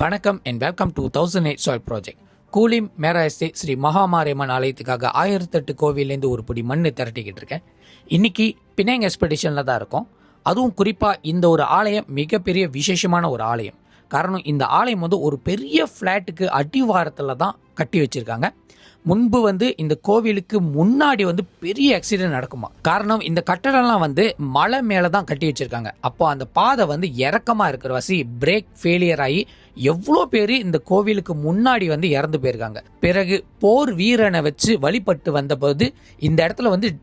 வணக்கம் and welcome to 1008 soil project. Kulim Mera estate Sri Mahamariamman ஆலயத்துக்காக 1008 கோவிலேருந்து ஒரு பிடி மண் திரட்டிக்கிட்டு இருக்கேன். இன்னைக்கு பினாங் எக்ஸ்பெடிஷனில் தான் இருக்கும். அதுவும் குறிப்பாக இந்த ஒரு ஆலயம் மிகப்பெரிய விசேஷமான ஒரு ஆலயம். காரணம், இந்த ஆலயம் ஒரு பெரிய ஃப்ளாட்டுக்கு அடிவாரத்தில் தான் கட்டி வச்சுருக்காங்க. முன்பு இந்த கோவிலுக்கு முன்னாடி பெரிய ஆக்சிடென்ட் நடக்குமா. காரணம், இந்த கட்டடம்லாம் மலை மேலே தான் கட்டி வச்சிருக்காங்க. அப்போ அந்த பாதை இறக்கமாக இருக்கிற வாசி பிரேக் ஃபெயிலியர் ஆகி எவ்வளோ பேர் இந்த கோவிலுக்கு முன்னாடி இறந்து போயிருக்காங்க. பிறகு போர் வீரனை வச்சு வழிபட்டு வந்தபோது இந்த இடத்துல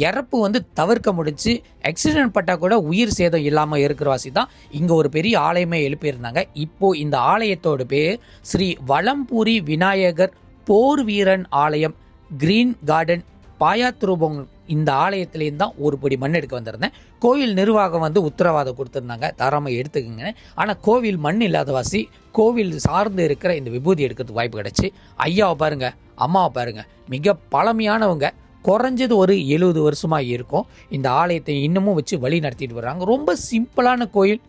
இறப்பு தவிர்க்க முடிஞ்சு. ஆக்சிடென்ட் பட்டா கூட உயிர் சேதம் இல்லாமல் இருக்கிற வாசி தான் இங்கே ஒரு பெரிய ஆலயமே எழுப்பியிருந்தாங்க. இப்போ இந்த ஆலயத்தோட பேர் ஸ்ரீ வலம்பூரி விநாயகர் போர் வீரன் ஆலயம் கிரீன் கார்டன் பாயாத்ரூபம். இந்த ஆலயத்திலேருந்து தான் ஒரு படி மண் எடுக்க வந்திருந்தேன். கோவில் நிர்வாகம் உத்தரவாதம் கொடுத்துருந்தாங்க, தாராளமாக எடுத்துக்கங்க. ஆனால் கோவில் மண் இல்லாதவாசி கோவில் சார்ந்து இருக்கிற இந்த விபூதி எடுக்கிறதுக்கு வாய்ப்பு கிடைச்சி. ஐயாவை பாருங்க, அம்மாவை பாருங்க, மிக பழமையானவங்க. குறைஞ்சது ஒரு 70 வருஷமாக இருக்கும். இந்த ஆலயத்தை இன்னமும் வச்சு வழி நடத்திட்டு வர்றாங்க. ரொம்ப சிம்பிளான கோயில்.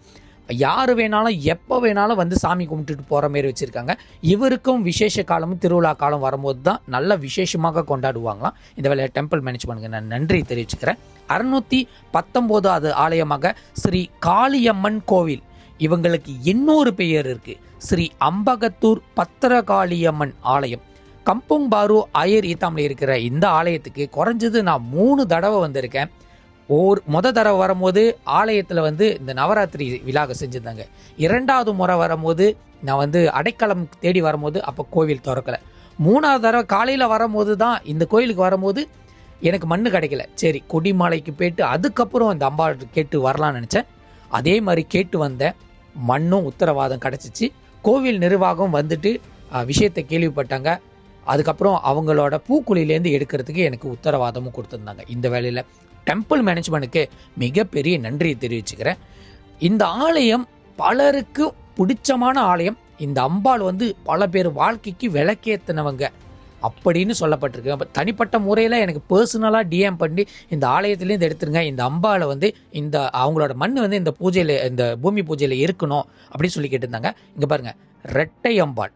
யார் வேணாலும் எப்போ வேணாலும் சாமி கும்பிட்டுட்டு போகிற மாரி வச்சுருக்காங்க. இவருக்கும் விசேஷ காலமும் திருவிழா காலம் வரும்போது தான் நல்ல விசேஷமாக கொண்டாடுவாங்களாம். இந்த வேலையை டெம்பிள் மேனேஜ்மெண்ட்டுக்கு நான் நன்றி தெரிவிச்சுக்கிறேன். 619வது ஆலயமாக ஸ்ரீ காளியம்மன் கோவில். இவங்களுக்கு இன்னொரு பெயர் இருக்குது, ஸ்ரீ அம்பகத்தூர் பத்திரகாளியம்மன் ஆலயம். கம்புங் பாரு அயர் ஈத்தாமில் இருக்கிற இந்த ஆலயத்துக்கு குறைஞ்சது நான் 3 தடவை வந்திருக்கேன். தடவை வரும்போது ஆலயத்தில் இந்த நவராத்திரி விழாக செஞ்சுருந்தாங்க. 2வது முறை வரும்போது நான் அடைக்கலம் தேடி வரும்போது அப்போ கோவில் திறக்கலை. 3வது தடவை காலையில் வரும்போது தான் இந்த கோயிலுக்கு வரும்போது எனக்கு மண் கிடைக்கல. சரி, கொடிமலைக்கு போயிட்டு அதுக்கப்புறம் இந்த அம்பாள் கேட்டு வரலான்னு நினச்சேன். அதே மாதிரி கேட்டு வந்தேன், மண்ணும் உத்தரவாதம் கிடச்சிச்சு. கோவில் நிர்வாகம் விஷயத்தை கேள்விப்பட்டாங்க. அதுக்கப்புறம் அவங்களோட பூக்குழியிலேருந்து எடுக்கிறதுக்கு எனக்கு உத்தரவாதமும் கொடுத்துருந்தாங்க. இந்த வேலையில் டெம்பிள் மேனேஜ்மெண்ட்டுக்கு மிகப்பெரிய நன்றியை தெரிவிச்சுக்கிறேன். இந்த ஆலயம் பலருக்கு பிடிச்சமான ஆலயம். இந்த அம்பாள் பல பேர் வாழ்க்கைக்கு விளக்கேற்றினவங்க அப்படின்னு சொல்லப்பட்டிருக்கு. தனிப்பட்ட முறையில் எனக்கு பர்சனலாக டிஎம் பண்ணி இந்த ஆலயத்துலேருந்து எடுத்துருங்க, இந்த அம்பாளை இந்த அவங்களோட மண் இந்த பூஜையில், இந்த பூமி பூஜையில் இருக்கணும் அப்படின்னு சொல்லி கேட்டிருந்தாங்க. இங்கே பாருங்கள், ரெட்டை அம்பாள்.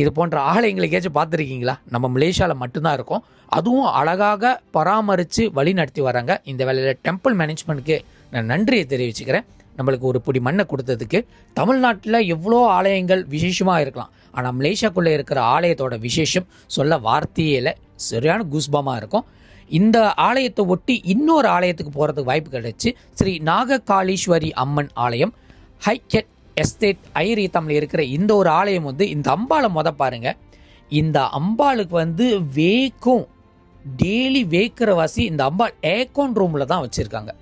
இது போன்ற ஆலயங்களை ஏதாச்சும் பார்த்துருக்கீங்களா? நம்ம மலேசியாவில் மட்டும்தான் இருக்கும். அதுவும் அழகாக பராமரித்து வழி நடத்தி வராங்க. இந்த வேலையில் டெம்பிள் மேனேஜ்மெண்ட்டுக்கு நான் நன்றியை தெரிவிச்சுக்கிறேன். நம்மளுக்கு ஒரு பிடி மண்ணை கொடுத்ததுக்கு. தமிழ்நாட்டில் எவ்வளோ ஆலயங்கள் விசேஷமாக இருக்கலாம், ஆனால் மலேசியாக்குள்ளே இருக்கிற ஆலயத்தோட விசேஷம் சொல்ல வார்த்தையே இல்லை. சரியான கூஸ்பமாக இருக்கும். இந்த ஆலயத்தை ஒட்டி இன்னொரு ஆலயத்துக்கு போகிறதுக்கு வாய்ப்பு கிடைச்சி. ஸ்ரீ நாககாளீஸ்வரி அம்மன் ஆலயம் ஹைகெட் எஸ்டேட் ஐரீத்தமில் இருக்கிற இந்த ஒரு ஆலயம் இந்த அம்பாளை பாருங்க. இந்த அம்பாளுக்கு வேக்கும் டெய்லி வேக்கிற வாசி இந்த அம்பாள் ஏக்கோன் ரூமில் தான் வச்சுருக்காங்க.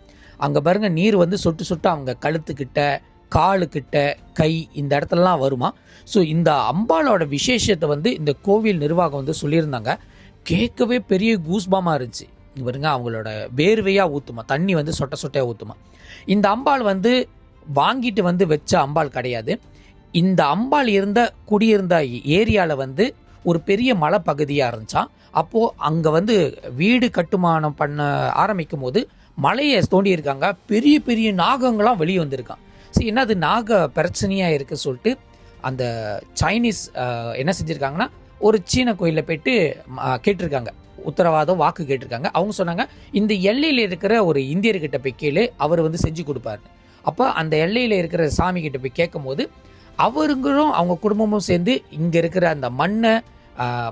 அங்கே பாருங்கள், நீர் சொட்டு சொட்டு அவங்க கழுத்துக்கிட்ட, காலுக்கிட்ட, கை இந்த இடத்துலலாம் வருமா. ஸோ இந்த அம்பாளோட விசேஷத்தை இந்த கோவில் நிர்வாகம் சொல்லியிருந்தாங்க. கேட்கவே பெரிய கூஸ்பாமாக இருந்துச்சு. பாருங்க, அவங்களோட வேர்வையாக ஊற்றுமா, தண்ணி சொட்ட சொட்டையாக ஊற்றுமா. இந்த அம்பாள் வாங்கிட்டு வச்ச அம்பாள் கிடையாது. இந்த அம்பாள் குடியிருந்த ஏரியாவில் ஒரு பெரிய மலை பகுதியாக இருந்துச்சான். அப்போது அங்கே வீடு கட்டுமானம் பண்ண ஆரம்பிக்கும் போது மலையை தோண்டியிருக்காங்க. பெரிய பெரிய நாகங்களாம் வெளியே வந்திருக்கான். சரி, என்னது நாக பிரச்சனையாக இருக்குது சொல்லிட்டு அந்த சைனீஸ் என்ன செஞ்சுருக்காங்கன்னா, ஒரு சீன கோயிலில் போயிட்டு கேட்டிருக்காங்க, உத்தரவாதம் வாக்கு கேட்டிருக்காங்க. அவங்க சொன்னாங்க, இந்த எல்லையில் இருக்கிற ஒரு இந்தியர்கிட்ட போய் கேளு, அவர் செஞ்சு கொடுப்பாரு. அப்போ அந்த எல்லையில் இருக்கிற சாமி கிட்ட போய் கேட்கும் போது அவருங்களும் அவங்க குடும்பமும் சேர்ந்து இங்கே இருக்கிற அந்த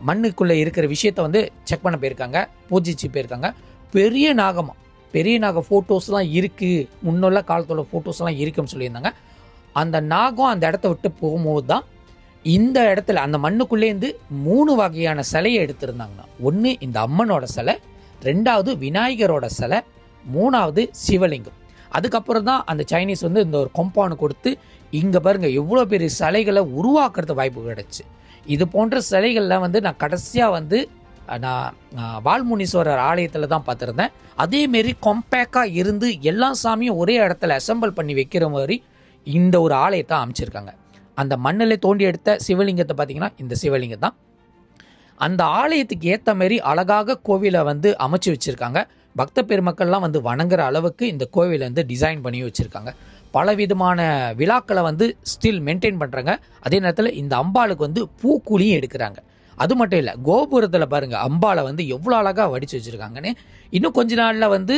மண்ணுக்குள்ளே இருக்கிற விஷயத்த செக் பண்ண போயிருக்காங்க, பூஜிச்சு போயிருக்காங்க. பெரிய நாகமாக, பெரிய நாக ஃபோட்டோஸ்லாம் இருக்குது, முன்னுள்ள காலத்தோட ஃபோட்டோஸ்லாம் இருக்குன்னு சொல்லியிருந்தாங்க. அந்த நாகம் அந்த இடத்த விட்டு போகும்போது தான் இந்த இடத்துல அந்த மண்ணுக்குள்ளேருந்து 3 வகையான சிலையை எடுத்திருந்தாங்கன்னா, ஒன்று இந்த அம்மனோட சிலை, 2வது விநாயகரோட சிலை, 3வது சிவலிங்கம். அதுக்கப்புறம் தான் அந்த சைனீஸ் இந்த ஒரு காம்பவுண்ட் கொடுத்து இங்கே பாருங்கள் எவ்வளோ பெரிய சிலைகளை உருவாக்குறது வாய்ப்பு கிடச்சி. இது போன்ற சிலைகளில் நான் கடைசியாக நான் வால்முனீஸ்வரர் ஆலயத்தில் தான் பார்த்துருந்தேன். அதேமாரி காம்பேக்டாக இருந்து எல்லா சாமியும் ஒரே இடத்துல அசம்பிள் பண்ணி வைக்கிற மாதிரி இந்த ஒரு ஆலயத்தை அமைச்சிருக்காங்க. அந்த மண்ணில் தோண்டி எடுத்த சிவலிங்கத்தை பார்த்தீங்கன்னா இந்த சிவலிங்கம் தான். அந்த ஆலயத்துக்கு ஏற்ற மாரி அழகாக கோவிலை அமைச்சு வச்சுருக்காங்க. பக்த பெருமக்கள்லாம் வணங்குற அளவுக்கு இந்த கோவிலை டிசைன் பண்ணி வச்சுருக்காங்க. பலவிதமான விழாக்களை வந்து ஸ்டில் மெயின்டைன் பண்ணுறாங்க. அதே நேரத்தில் இந்த அம்பாளுக்கு வந்து பூக்குழியும் எடுக்கிறாங்க. அது மட்டும் இல்லை, கோபுரத்தில் பாருங்கள் அம்பாளை வந்து எவ்வளோ அழகாக வடித்து வச்சுருக்காங்கன்னு. இன்னும் கொஞ்ச நாளில் வந்து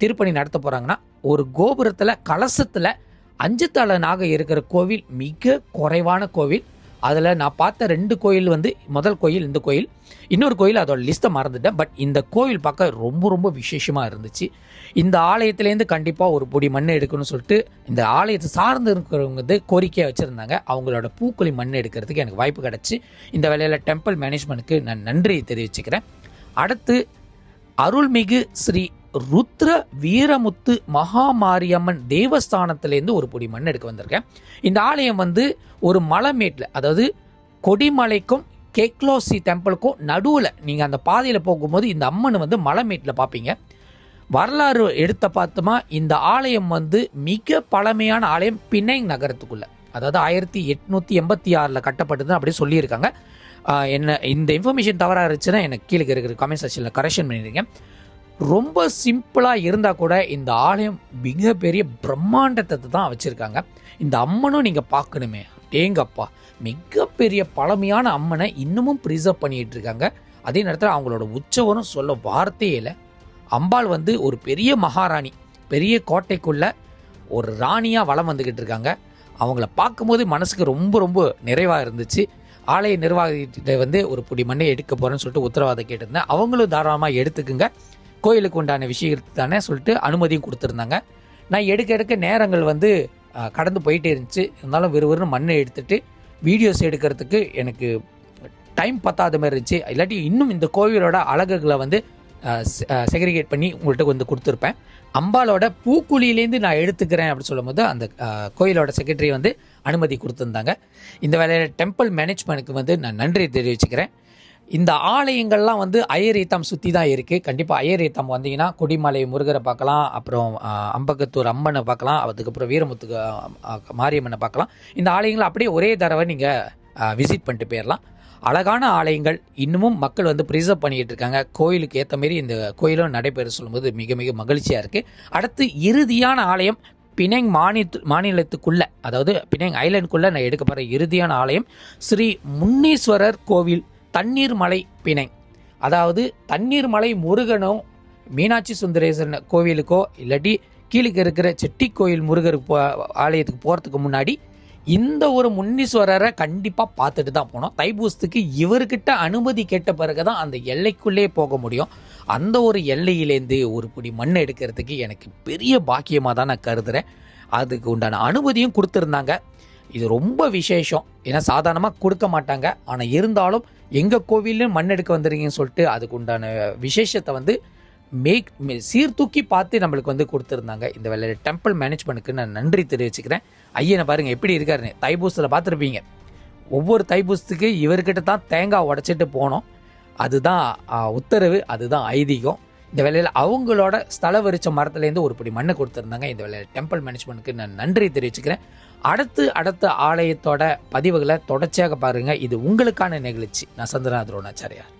திருப்பணி நடத்த போகிறாங்கன்னா, ஒரு கோபுரத்தில் கலசத்தில் 5 தலை நாகம் இருக்கிற கோவில் மிக குறைவான கோவில். அதில் நான் பார்த்த 2 கோயில் வந்து, முதல் கோயில் இந்த கோயில், இன்னொரு கோயில் அதோட லிஸ்ட்டை மறந்துட்டேன். பட் இந்த கோவில் பார்க்க ரொம்ப ரொம்ப விசேஷமாக இருந்துச்சு. இந்த ஆலயத்துலேருந்து கண்டிப்பாக ஒரு பொடி மண் எடுக்கணும்னு சொல்லிட்டு இந்த ஆலயத்தை சார்ந்து இருக்கிறவங்க வந்து கோரிக்கையாக வச்சுருந்தாங்க. அவங்களோட பூக்குழி மண் எடுக்கிறதுக்கு எனக்கு வாய்ப்பு கிடச்சி இந்த வேலையில் டெம்பிள் மேனேஜ்மெண்ட்டுக்கு நான் நன்றி தெரிவிச்சுக்கிறேன். அடுத்து அருள்மிகு ஸ்ரீ ருத்ர வீரமுத்து மகாமாரியம்மன் தேவஸ்தானத்திலேருந்து ஒரு பொடி மண் எடுக்க வந்திருக்கேன். இந்த ஆலயம் வந்து ஒரு மலைமேட்டில், அதாவது கொடிமலைக்கும் கெக்லோசி டெம்பிளுக்கும் நடுவில் நீங்கள் அந்த பாதையில் போகும்போது இந்த அம்மன் வந்து மலைமேட்டில் பார்ப்பீங்க. வரலாறு எடுத்த பார்த்தோமா, இந்த ஆலயம் வந்து மிக பழமையான ஆலயம் பிணைங் நகரத்துக்குள்ள, அதாவது 1886 கட்டப்பட்டதுன்னு அப்படியே சொல்லியிருக்காங்க. என்ன இந்த இன்ஃபர்மேஷன் தவறாக இருந்துச்சுன்னா எனக்கு கீழே இருக்கிற கமெண்ட் செக்ஷனில் கரெக்ஷன் பண்ணியிருக்கேன். ரொம்ப சிம்பிளாக இருந்தால் கூட இந்த ஆலயம் மிகப்பெரிய பிரம்மாண்டத்தை தான் வச்சுருக்காங்க. இந்த அம்மனும் நீங்கள் பார்க்கணுமே, டேங்கப்பா, மிகப்பெரிய பழமையான அம்மனை இன்னமும் ப்ரிசர்வ் பண்ணிகிட்டு இருக்காங்க. அதே நேரத்தில் அவங்களோட உற்சவரும் சொல்ல வார்த்தையே இல்லை. அம்பாள் வந்து ஒரு பெரிய மகாராணி, பெரிய கோட்டைக்குள்ள ஒரு ராணியாக வலம் வந்துக்கிட்டு இருக்காங்க. அவங்கள பார்க்கும்போது மனசுக்கு ரொம்ப ரொம்ப நிறைவாக இருந்துச்சு. ஆலய நிர்வாகிகிட்ட வந்து ஒரு புடி மண்ணை எடுக்க போகிறேன்னு சொல்லிட்டு உத்தரவாதம் கேட்டிருந்தேன். அவங்களும் தாராளமாக எடுத்துக்குங்க, கோயிலுக்கு உண்டான விஷயத்துக்கு தானே சொல்லிட்டு அனுமதியும் கொடுத்துருந்தாங்க. நான் எடுக்க நேரங்கள் வந்து கடந்து போயிட்டே இருந்துச்சு. இருந்தாலும் விறுவிறுன்னு மண்ணை எடுத்துகிட்டு வீடியோஸ் எடுக்கிறதுக்கு எனக்கு டைம் பத்தாத மாதிரி இருந்துச்சு. இல்லாட்டி இன்னும் இந்த கோவிலோட அழகுகளை வந்து செக்ரிகேட் பண்ணி உங்கள்கிட்ட வந்து கொடுத்துருப்பேன். அம்பாலோட பூக்குழியிலேருந்து நான் எடுத்துக்கிறேன் அப்படின்னு சொல்லும் போது அந்த கோயிலோட செக்ரட்டரி வந்து அனுமதி கொடுத்துருந்தாங்க. இந்த வேலையில் டெம்பிள் மேனேஜ்மெண்ட்டுக்கு வந்து நான் நன்றி தெரிவிச்சுக்கிறேன். இந்த ஆலயங்கள்லாம் வந்து அய்யரீத்தம் சுற்றி தான் இருக்குது. கண்டிப்பாக அய்யரீத்தம் வந்தீங்கன்னா கொடிமலை முருகரை பார்க்கலாம், அப்புறம் அம்பகத்தூர் அம்மனை பார்க்கலாம், அதுக்கப்புறம் வீரமுத்து மாரியம்மனை பார்க்கலாம். இந்த ஆலயங்களை அப்படியே ஒரே தடவை நீங்கள் விசிட் பண்ணிட்டு போயிடலாம். அழகான ஆலயங்கள் இன்னமும் மக்கள் வந்து ப்ரிசர்வ் பண்ணிகிட்டு இருக்காங்க. கோயிலுக்கு ஏற்ற மாரி இந்த கோயிலும் நடைபெற சொல்லும்போது மிக மிக மகிழ்ச்சியாக இருக்குது. அடுத்து இறுதியான ஆலயம் பிணைங் மாநிலத்துக்குள்ளே, அதாவது பிணைங் ஐலண்டுக்குள்ளே நான் எடுக்க போகிற இறுதியான ஆலயம் ஸ்ரீ முன்னீஸ்வரர் கோவில் தண்ணீர்மலை பிணைங். அதாவது தண்ணீர்மலை முருகனோ மீனாட்சி சுந்தரேஸ்வரன் கோவிலுக்கோ இல்லாட்டி கீழே இருக்கிற செட்டி கோயில் முருகர் ஆலயத்துக்கு போகிறதுக்கு முன்னாடி இந்த ஒரு முன்னீஸ்வரரை கண்டிப்பாக பார்த்துட்டு தான் போனோம். தைப்பூசத்துக்கு இவர்கிட்ட அனுமதி கேட்ட பிறகு தான் அந்த எல்லைக்குள்ளே போக முடியும். அந்த ஒரு எல்லையிலேருந்து ஒரு பிடி மண் எடுக்கிறதுக்கு எனக்கு பெரிய பாக்கியமாக தான் நான் கருதுகிறேன். அதுக்கு உண்டான அனுமதியும் கொடுத்துருந்தாங்க. இது ரொம்ப விசேஷம். ஏன்னா சாதாரணமாக கொடுக்க மாட்டாங்க. ஆனால் இருந்தாலும் எங்கள் கோவிலும் மண் எடுக்க வந்துடுறீங்கன்னு சொல்லிட்டு அதுக்கு உண்டான விசேஷத்தை வந்து சீர்தூக்கி பார்த்து நம்மளுக்கு வந்து கொடுத்துருந்தாங்க. இந்த வேலையில் டெம்பிள் மேனேஜ்மெண்ட்டுக்கு நான் நன்றி தெரிவிச்சுக்கிறேன். ஐயனை பாருங்கள் எப்படி இருக்காருன்னு. தைப்பூசத்தில் பார்த்துருப்பீங்க, ஒவ்வொரு தைப்பூசத்துக்கு இவர்கிட்ட தான் தேங்காய் உடைச்சிட்டு போனோம். அதுதான் உத்தரவு, அதுதான் ஐதீகம். இந்த வேலையில் அவங்களோட ஸ்தல விருச்ச மரத்துலேருந்து ஒரு பிடி மண்ணை கொடுத்துருந்தாங்க. இந்த வேலையில் டெம்பிள் மேனேஜ்மெண்ட்டுக்கு நான் நன்றி தெரிவிச்சுக்கிறேன். அடுத்த ஆலயத்தோட பதிவுகளை தொடர்ச்சியாக பாருங்கள். இது உங்களுக்கான நிகழ்ச்சி. நான் சந்திரநாத் ரோணாச்சாரியார்.